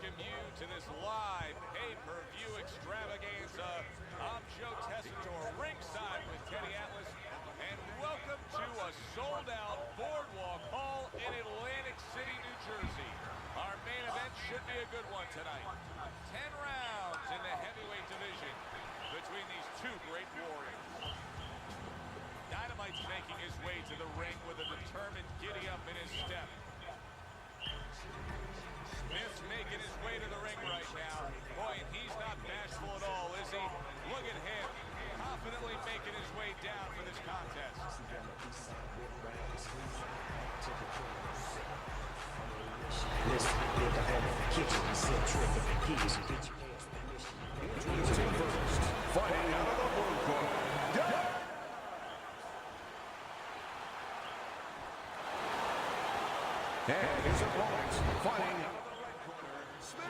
welcome you to this live pay-per-view extravaganza. I'm Joe Tessitore, ringside with Teddy Atlas, and welcome to a sold-out Boardwalk Hall in Atlantic City, New Jersey. Our main event should be a good one tonight. 10 rounds in the heavyweight division between these two great warriors. Dynamite's making his way to the ring with a determined giddy-up in his step. Smith's making his way to the ring right now. Boy, and he's not bashful at all, is he? Look at him, confidently making his way down for this contest. Fighting out of the blue corner. And his opponent, fighting out of the red corner, Smith.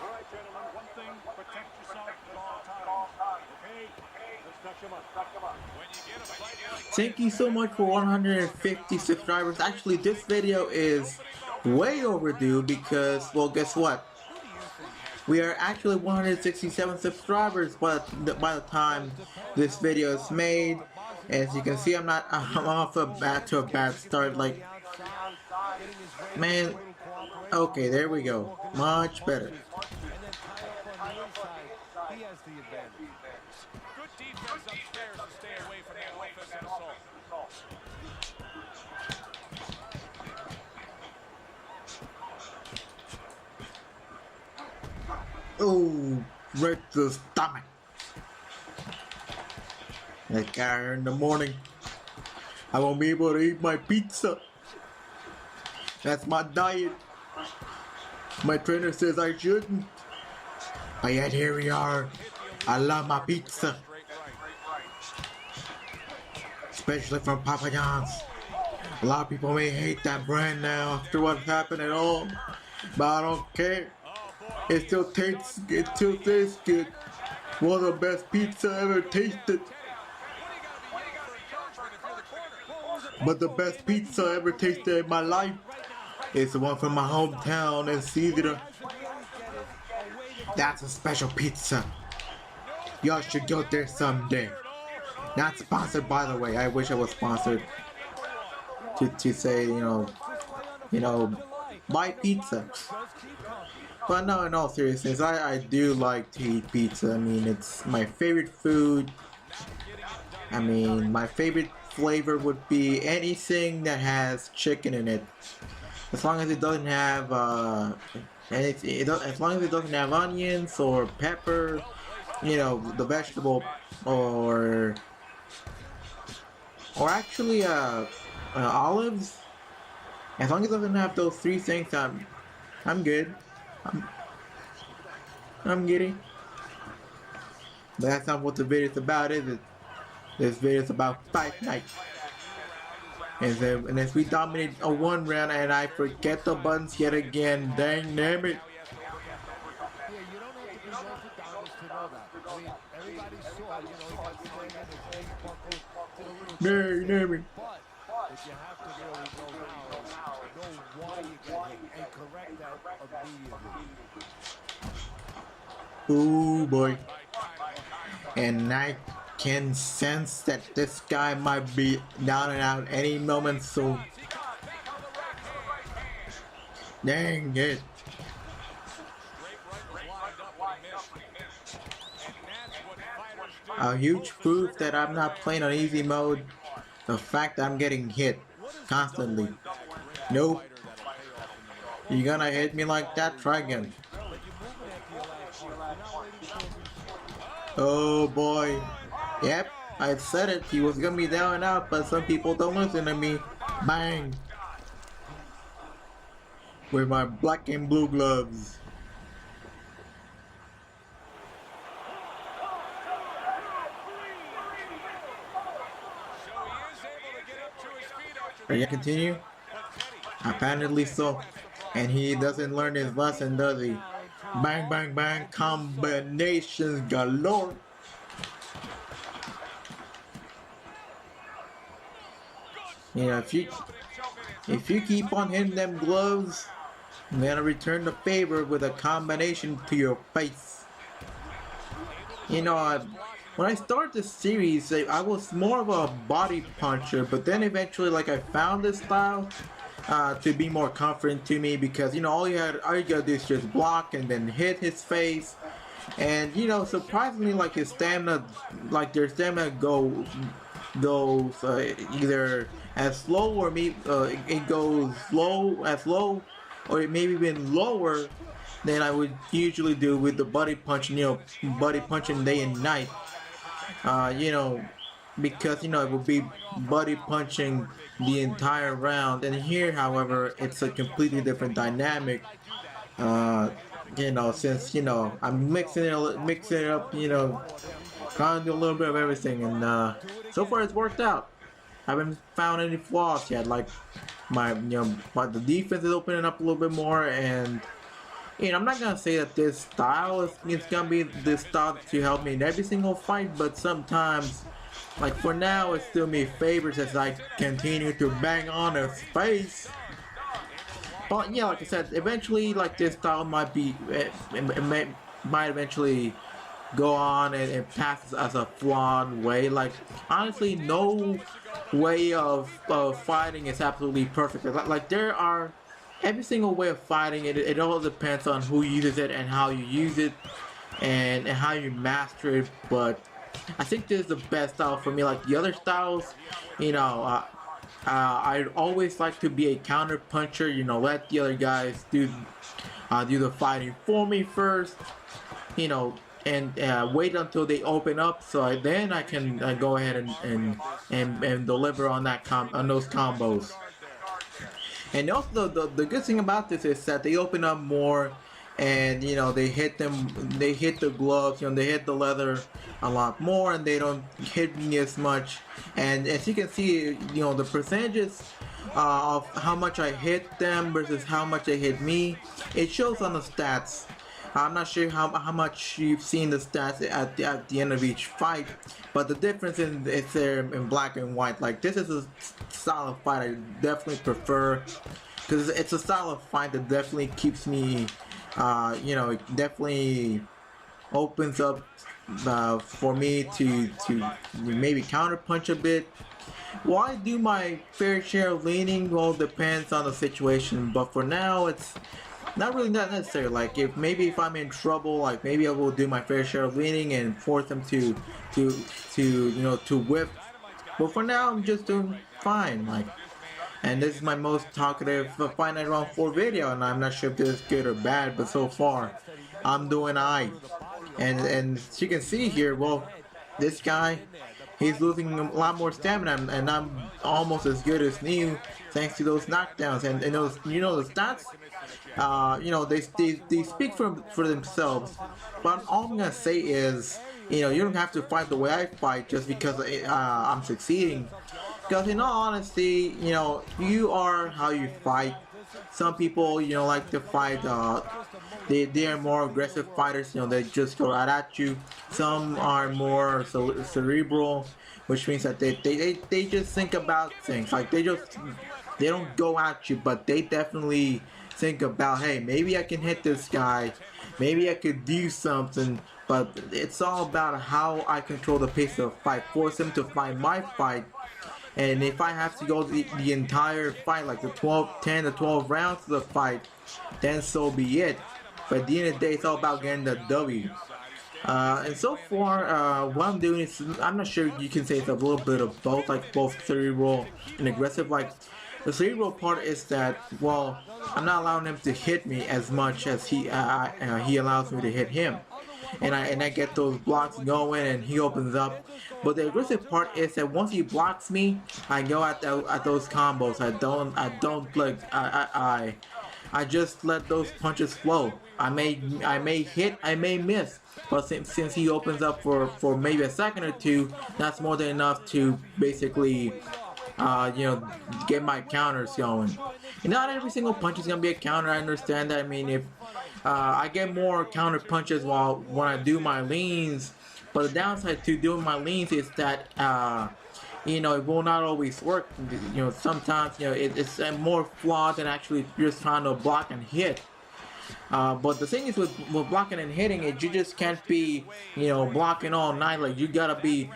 All right, gentlemen, one thing, protect yourself at all times. Okay? Let's touch him up. When you get a fight like Thank you so much for 150 subscribers. Actually, this video is way overdue because, well, guess what? We are actually 167 subscribers by the time this video is made. As you can see, I'm off to a bad start. Like, man, okay, there we go. Much better. good defense upstairs to stay away from the offensive assault. Oh, right to the stomach. That guy in the morning, I won't be able to eat my pizza. That's my diet. My trainer says I shouldn't. But yet here we are. I love my pizza. Especially from Papa John's. A lot of people may hate that brand now after what happened at all. But I don't care. It still tastes good. One of the best pizza I ever tasted. But the best pizza I ever tasted in my life is the one from my hometown in Cedar. That's a special pizza. Y'all should go there someday. Not sponsored, by the way. I wish I was sponsored to say, you know, buy pizza. But no, in all seriousness, I do like to eat pizza. I mean, it's my favorite food. I mean, my favorite flavor would be anything that has chicken in it. As long as it doesn't have as long as it doesn't have onions or pepper, you know, the vegetable, or actually olives. As long as it doesn't have those three things, I'm good. I'm giddy. But that's not what the video is about, is it? This video is about Fight Night. And if we dominate a one round and I forget the buttons yet again, dang damn it. Dang damn it. But you have to really know why you get hit and correct that immediately. Ooh boy. And I can sense that this guy might be down and out any moment soon. Dang it. A huge proof that I'm not playing on easy mode. The fact that I'm getting hit constantly. Nope. You gonna hit me like that? Try again. Oh boy. Yep, I said it. He was gonna be down and out, but some people don't listen to me. Bang. With my black and blue gloves. Are you continue? Apparently so. And he doesn't learn his lesson, does he? Bang, bang, bang, combinations galore. You know, if you keep on hitting them gloves, I'm gonna return the favor with a combination to your face. You know, when I started this series, I was more of a body puncher, but then eventually, like, I found this style to be more comforting to me because, you know, all you gotta do is just block and then hit his face. And, you know, surprisingly, like, his stamina, like, their stamina goes either as slow or maybe it goes low or it maybe even lower than I would usually do with the body punching, you know, body punching day and night. You know, because, you know, it would be body punching the entire round. And here, however, it's a completely different dynamic. You know, since, you know, I'm mixing it up, you know, trying to do a little bit of everything, and so far it's worked out. I haven't found any flaws yet. Like the defense is opening up a little bit more, and you know, I'm not gonna say that this style is gonna be the style to help me in every single fight, but sometimes, like for now, it's still me favors as I continue to bang on his face. But yeah, like I said, eventually, like this style might might eventually go on and pass as a flawed way. Like honestly, no way of fighting is absolutely perfect. Like there are every single way of fighting. It all depends on who uses it and how you use it and how you master it. But I think this is the best style for me. Like the other styles, you know. I'd always like to be a counter puncher, you know, let the other guys do the fighting for me first, you know, and wait until they open up, so then I can go ahead and deliver on on those combos. And also the good thing about this is that they open up more, and you know they hit the gloves, you know, they hit the leather a lot more, and they don't hit me as much. And as you can see, you know, the percentages of how much I hit them versus how much they hit me, it shows on the stats. I'm not sure how much you've seen the stats at the end of each fight, but the difference is there in black and white. Like this is a style of fight I definitely prefer, because it's a style of fight that definitely keeps me, you know, it definitely opens up for me to maybe counter punch a bit. Well, I do my fair share of leaning. Well, depends on the situation, but for now it's not really that necessary. Like if I'm in trouble, like maybe I will do my fair share of leaning and force them to you know, to whip. But for now I'm just doing fine. Like, and this is my most talkative Fight Night Round 4 video, and I'm not sure if this is good or bad, but so far I'm doing alright. And as you can see here, well, this guy, he's losing a lot more stamina, and I'm almost as good as new thanks to those knockdowns. And those, you know, the stats, you know, they speak for themselves. But all I'm gonna say is, you know, you don't have to fight the way I fight just because I'm succeeding. Because in all honesty, you know, you are how you fight. Some people, you know, like to fight. They are more aggressive fighters. You know, they just go right at you. Some are more cerebral, which means that they just think about things. Like they don't go at you, but they definitely think about, hey, maybe I can hit this guy, maybe I could do something. But it's all about how I control the pace of the fight, force him to fight my fight. And if I have to go the entire fight, like the 10 to 12 rounds of the fight, then so be it. But at the end of the day, it's all about getting the W. And so far, what I'm doing is, I'm not sure you can say it's a little bit of both, like both cerebral and aggressive. Like the cerebral part is that, well, I'm not allowing him to hit me as much as he allows me to hit him. And I get those blocks going, and he opens up. But the aggressive part is that once he blocks me, I go at those combos. I don't like I just let those punches flow. I may hit, I may miss, but since he opens up for maybe a second or two, that's more than enough to basically you know, get my counters going. And not every single punch is gonna be a counter. I understand that. I mean, if I get more counter punches when I do my leans, but the downside to doing my leans is that it will not always work. Sometimes it's more flawed than actually just trying to block and hit. But the thing is with blocking and hitting it, you just can't be blocking all night. Like you gotta be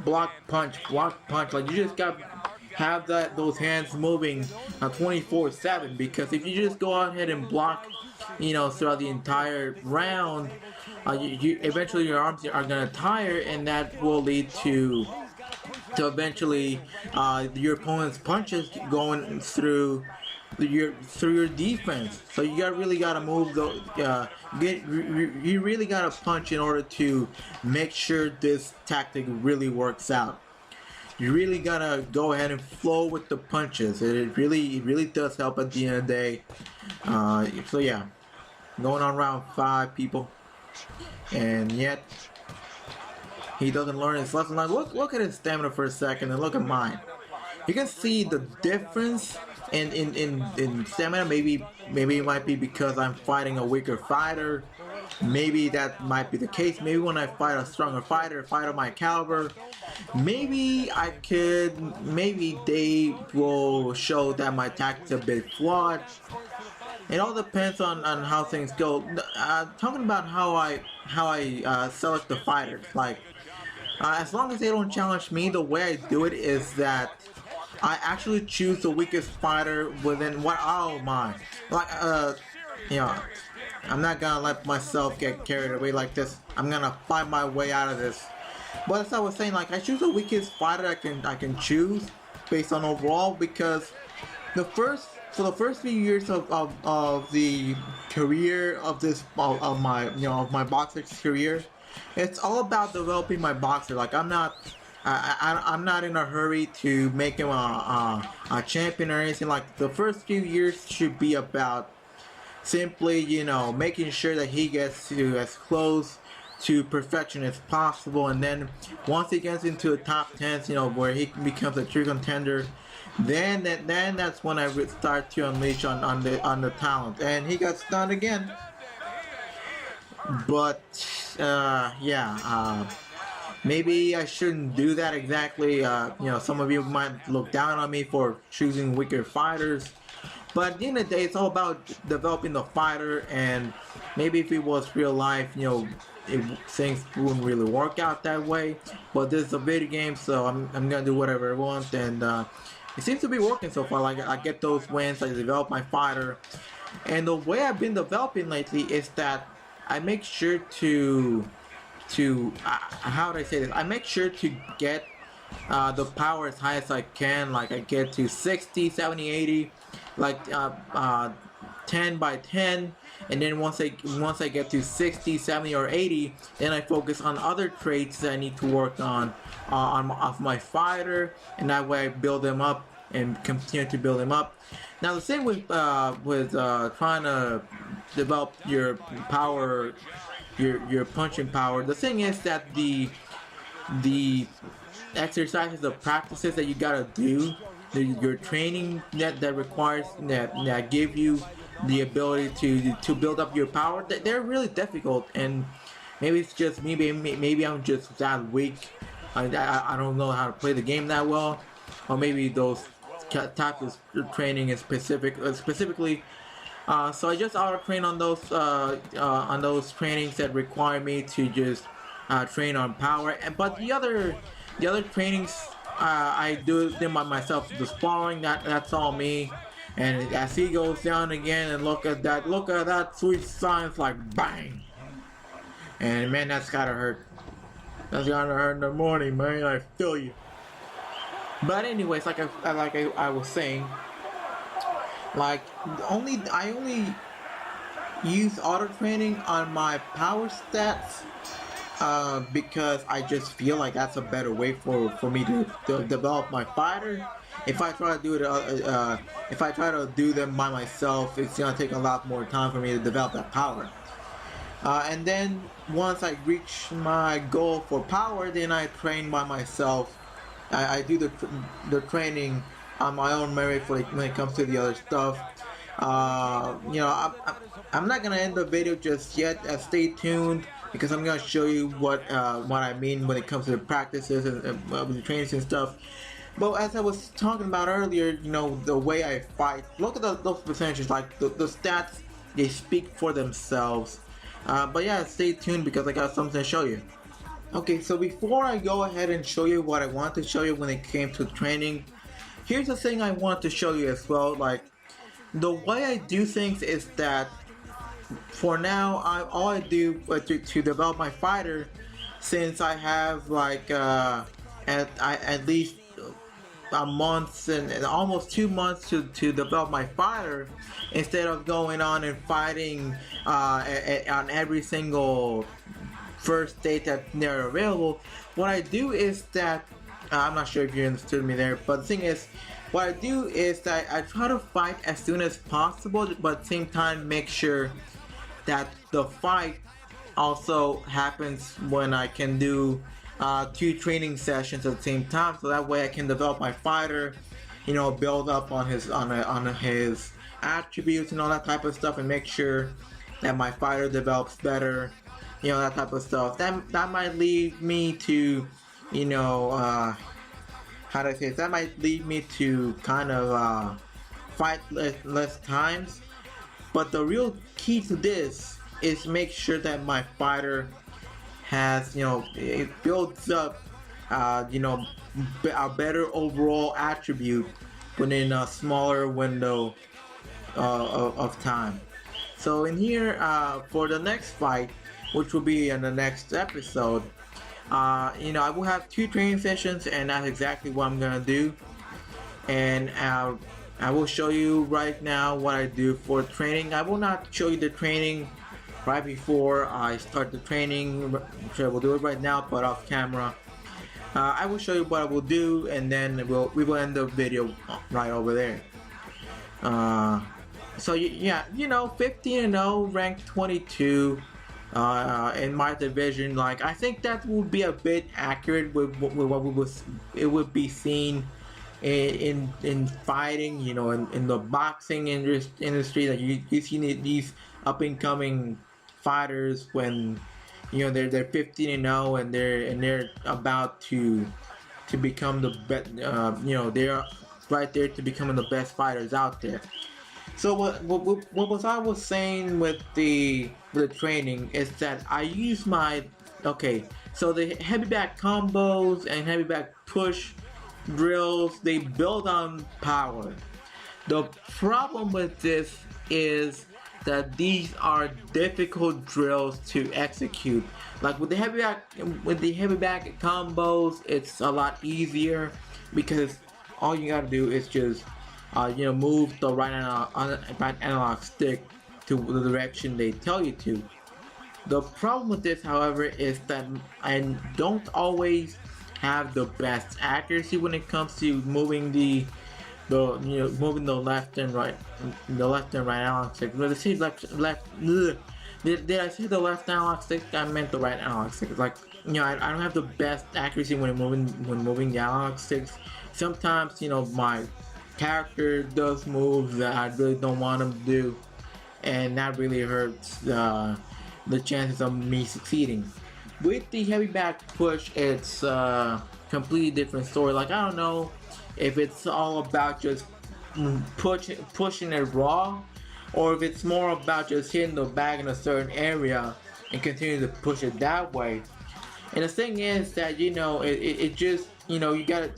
block punch. Like you just gotta have those hands moving 24/7, because if you just go ahead and block throughout the entire round, eventually your arms are gonna tire, and that will lead to eventually your opponent's punches going through your defense. So you really gotta move those. You really gotta punch in order to make sure this tactic really works out. You really gotta go ahead and flow with the punches. It really does help at the end of the day. So yeah, going on round 5, people, and yet he doesn't learn his lesson. Like look at his stamina for a second, and look at mine. You can see the difference in stamina. Maybe it might be because I'm fighting a weaker fighter. Maybe that might be the case. Maybe when I fight a stronger fighter, of my caliber, maybe they will show that my tactics are a bit flawed. It all depends on how things go. Talking about how I select the fighters. Like as long as they don't challenge me, the way I do it is that I actually choose the weakest fighter within what. Oh my! Like I'm not gonna let myself get carried away like this. I'm gonna fight my way out of this. But as I was saying, like I choose the weakest fighter I can choose based on overall, because the first few years of the career of my boxer's career, it's all about developing my boxer. Like I'm not in a hurry to make him a champion or anything. Like the first few years should be about simply making sure that he gets to as close to perfection as possible, and then once he gets into the top 10s, where he becomes a true contender, then that's when I would start to unleash on the talent. And he got stunned again. But maybe I shouldn't do that exactly. Some of you might look down on me for choosing weaker fighters, but at the end of the day, it's all about developing the fighter. And maybe if it was real life, things wouldn't really work out that way. But this is a video game, so I'm gonna do whatever I want, and it seems to be working so far. Like I get those wins, I develop my fighter, and the way I've been developing lately is that I make sure to how do I say this? I make sure to get the power as high as I can. Like I get to 60, 70, 80, like 10 by 10, and then once I get to 60, 70, or 80, then I focus on other traits that I need to work on of my fighter, and that way I build them up and continue to build them up. Now the same with trying to develop your power, your punching power. The thing is that the exercises, the practices that you gotta do, your training that requires that give you the ability to build up your power, they're really difficult. And maybe it's just me, maybe I'm just that weak. I don't know how to play the game that well, or maybe those types of training is specifically. So I just auto train on those trainings that require me to just train on power. But the other trainings I do them by myself. The sparring, that's all me. And as he goes down again, and look at that sweet science, like bang. And man, that's gotta hurt. That's gotta hurt in the morning, man. I feel you. But anyways, like I was saying, like I only use auto training on my power stats because I just feel like that's a better way for me to develop my fighter. If I try to do it, if I try to do them by myself, it's gonna take a lot more time for me to develop that power. And then once I reach my goal for power, then I train by myself. I do the training on my own merit when it comes to the other stuff. I'm not gonna end the video just yet. Stay tuned. because I'm gonna show you what I mean when it comes to the practices and the trainings and stuff. But as I was talking about earlier, you know, the way I fight, look at those percentages, like the stats, they speak for themselves. But yeah, stay tuned because I got something to show you. Okay, so before I go ahead and show you what I want to show you when it came to training, here's the thing I want to show you as well. Like, the way I do things is that for now, all I do to develop my fighter, since I have like at least a month and almost 2 months to develop my fighter, instead of going on and fighting on every single first date that they're available. What I do is that I'm not sure if you understood me there, but the thing is, what I do is that I try to fight as soon as possible, but at the same time make sure that the fight also happens when I can do 2 training sessions at the same time, so that way I can develop my fighter, you know, build up on his his attributes and all that type of stuff, and make sure that my fighter develops better, you know, that type of stuff. That might lead me to, you know, how do I say it? That might lead me to kind of fight less times. But the real key to this is make sure that my fighter has, you know, it builds up, you know, a better overall attribute within a smaller window of time. So in here, for the next fight, which will be in the next episode, you know, I will have 2 training sessions, and that's exactly what I'm gonna do. And I will show you right now what I do for training. I will not show you the training right before I start the training. I will do it right now, but off camera. I will show you what I will do, and then we will end the video right over there. So yeah, you know, 15-0, ranked 22 in my division. Like, I think that would be a bit accurate with what it would be seen in fighting, you know, in the boxing industry, that you see these up and coming fighters when, you know, they're 15-0 and they're about to become the best, you know, they're right there to becoming the best fighters out there. So what I was saying with the training is that I use my, okay, so the heavy back combos and heavy back push drills, they build on power. The problem with this is that these are difficult drills to execute. Like with the heavy back combos, it's a lot easier because all you gotta do is just you know, move the right analog stick to the direction they tell you to. The problem with this, however, is that I don't always have the best accuracy when it comes to moving the left and right analog stick. Did I say did I say the left analog stick? I meant the right analog stick. Like, you know, I don't have the best accuracy when moving the analog sticks. Sometimes, you know, my character does moves that I really don't want him to do, and that really hurts the chances of me succeeding. With the heavy back push, it's a completely different story. Like, I don't know if it's all about just pushing it raw, or if it's more about just hitting the bag in a certain area and continue to push it that way. And the thing is that, you know, it just, you know, you gotta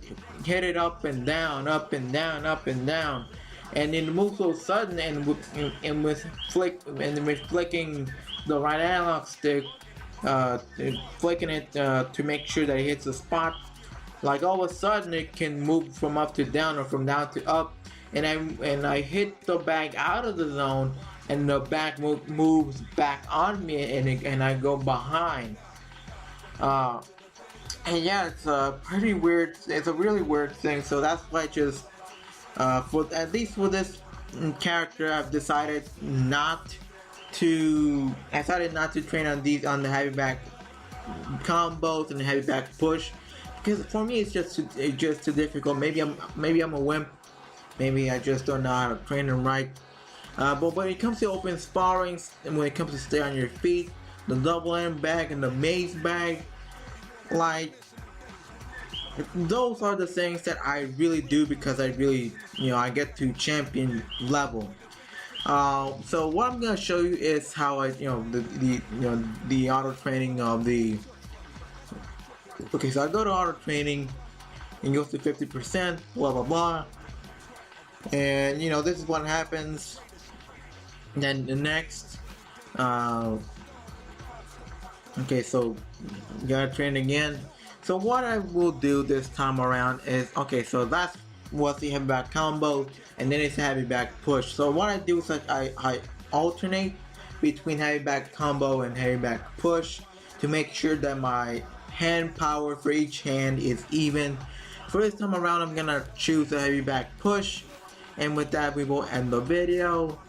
hit it up and down, up and down, up and down, and then move so sudden, and with flicking the right analog stick, flicking it to make sure that it hits the spot. Like, all of a sudden it can move from up to down or from down to up, and I hit the bag out of the zone, and the bag moves back on me, and I go behind. And yeah, it's a pretty weird. It's a really weird thing. So that's why at least for this character, I've decided not to train on the heavy back combos and the heavy back push, because for me it's just too difficult. Maybe I'm a wimp. Maybe I just don't know how to train them right. But when it comes to open sparring and when it comes to stay on your feet, the double M bag and the mace bag. Like, those are the things that I really do because I really, I get to champion level. So what I'm gonna show you is how I, the auto training of the. Okay, so I go to auto training and goes to 50%, blah blah blah, and this is what happens. Then the next, okay, so you gotta train again. So what I will do this time around is, okay, so that's was the heavy back combo, and then it's a heavy back push. So what I do is like I alternate between heavy back combo and heavy back push to make sure that my hand power for each hand is even. For this time around, I'm gonna choose a heavy back push, and with that we will end the video.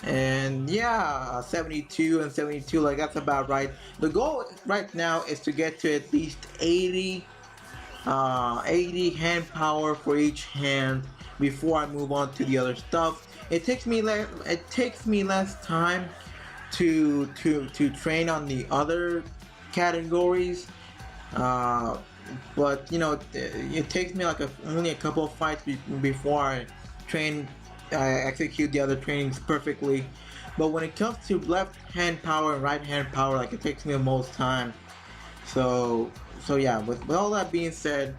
And yeah, 72 and 72, like that's about right. The goal right now is to get to at least 80 hand power for each hand before I move on to the other stuff. It takes me less time to train on the other categories, but it takes me like only a couple of fights before I execute the other trainings perfectly. But when it comes to left hand power and right hand power, like it takes me the most time. So yeah, with all that being said,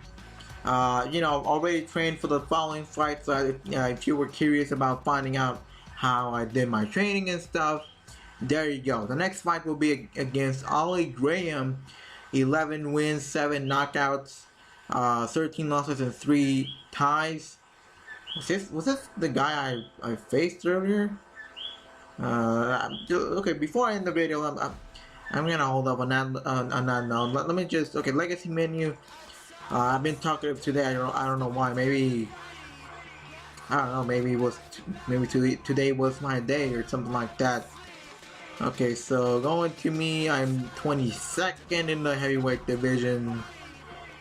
I've already trained for the following fights. So if you were curious about finding out how I did my training and stuff, there you go. The next fight will be against Ollie Graham. 11 wins, 7 knockouts, 13 losses and 3 ties. Was this the guy I faced earlier? Okay, before I end the video, I'm gonna hold up on that note. Let me just, okay, legacy menu. I've been talkative today. I don't know why. Maybe I don't know. Maybe today was my day or something like that. Okay, so going to me, I'm 22nd in the heavyweight division.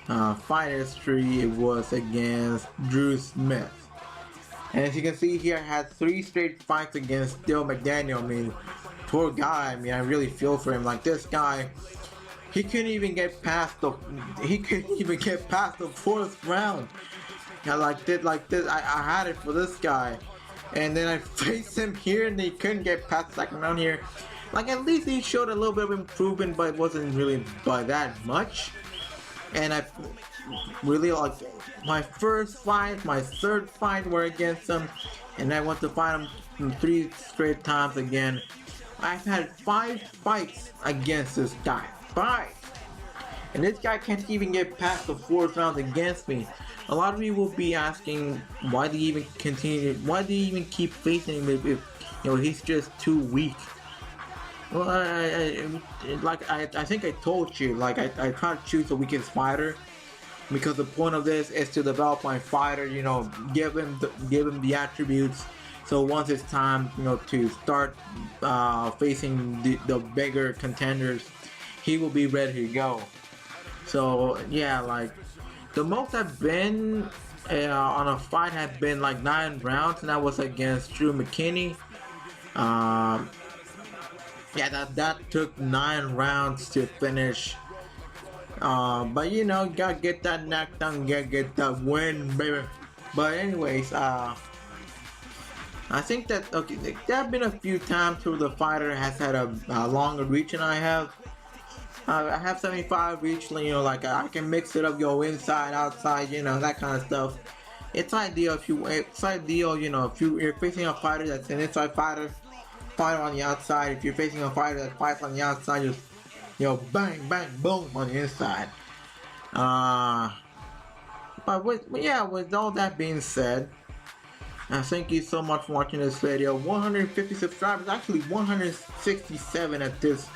Fight history, it was against Drew Smith. And as you can see here, I had 3 straight fights against Dale McDaniel. I mean, poor guy. I mean, I really feel for him. Like this guy, he couldn't even get past the 4th round. Yeah, like this. I had it for this guy, and then I faced him here, and he couldn't get past the 2nd round here. Like at least he showed a little bit of improvement, but it wasn't really by that much. And I really like my first fight, my 3rd fight were against him, and I want to fight him 3 straight times again. I've had 5 fights against this guy, 5, and this guy can't even get past the 4th round against me. A lot of you will be asking, why do you even keep facing him if he's just too weak? Well, I think I told you, like I try to choose the weakest fighter, because the point of this is to develop my fighter, give him the attributes, so once it's time, to start facing the bigger contenders, he will be ready to go. So yeah, like the most I've been on a fight has been like 9 rounds, and that was against Drew McKinney. Yeah, that took 9 rounds to finish. But you gotta get that knockdown, get that win, baby. But anyways, I think that, okay, there have been a few times where the fighter has had a longer reach than I have. I have 75 reach, like I can mix it up, go inside, outside, that kind of stuff. It's ideal if you're facing a fighter that's an inside fighter on the outside. If you're facing a fighter that fights on the outside, just bang bang boom on the inside. But with all that being said, thank you so much for watching this video. 150 subscribers, actually 167 at this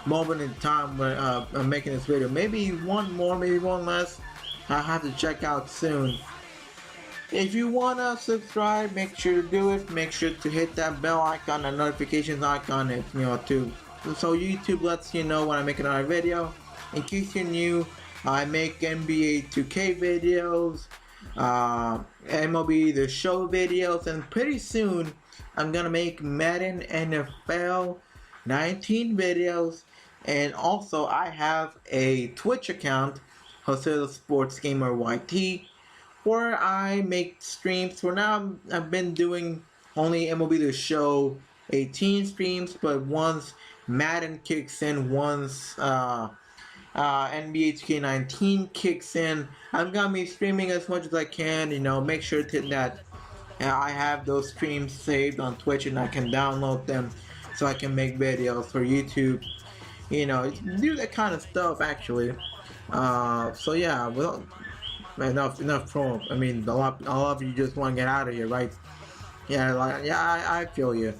moment in time when I'm making this video. Maybe one more, maybe one less. I'll have to check out soon. If you wanna subscribe, make sure to do it. Make sure to hit that bell icon, the notifications icon, so YouTube lets you know when I make another video. In case you're new, I make NBA 2K videos, MLB The Show videos, and pretty soon I'm gonna make Madden NFL 19 videos. And also, I have a Twitch account, Jose the Sports Gamer YT, where I make streams. For now, I've been doing only MLB The Show 18 streams, but once Madden kicks in, once NBA 2K19 kicks in, I'm gonna be streaming as much as I can. Make sure that I have those streams saved on Twitch and I can download them so I can make videos for YouTube. Do that kind of stuff actually. So yeah, well, enough promo. I mean, a lot of you just want to get out of here, right? Yeah, I feel you.